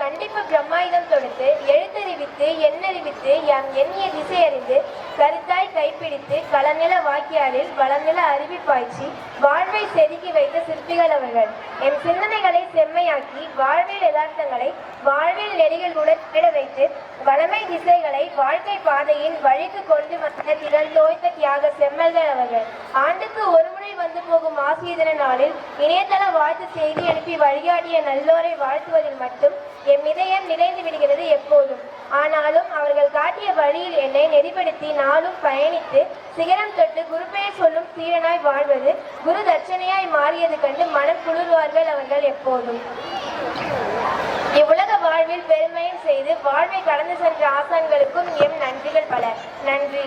கண்டிப்பு பிரம்மாயுதம் தொடுத்து எழுத்தறிவித்து எண்ணறிவித்து யாம் எண்ணிய திசை அறிந்து கருத்தாய் கைப்பிடித்து களநில வாக்கியாரில் வளநில அறிவி பாய்ச்சி வாழ்வை செதுக்கி வைத்த சிற்பிகள் அவர்கள். எம் சிந்தனைகளை செம்மையாக்கி வாழ்வில் யதார்த்தங்களை வாழ்வில் நெறிகளுடன் தேட வைத்து வளமை திசைகளை வாழ்க்கை பாதையின் வழிக்கு கொண்டு வந்த திறன் தோய்த்த தியாக செம்மல்கள் அவர்கள். ஆண்டுக்கு ஒரு முறை வந்து போகும் ஆசிய தின நாளில் இணையதள வாழ்த்து செய்தி அனுப்பி வழிகாட்டிய நல்லோரை வாழ்த்துவதில் மட்டும் எம் இதயம் நிறைந்து விடுகிறது எப்போதும். ஆனாலும் அவர்கள் காட்டிய வழியில் என்னை நெறிப்படுத்தி நாளும் பயணித்து சிகரம் தொட்டு குருபெயர் சொல்லும் சீரனாய் வாழ்வது குரு தட்சணையாய் மாறியது கண்டு மனம் குளிர்வார்கள் அவர்கள் எப்போதும். இவ்வுலக வாழ்வில் பெருமையும் செய்து வாழ்வை கடந்து சென்ற ஆசான்களுக்கும் எம் நன்றிகள் பல. நன்றி.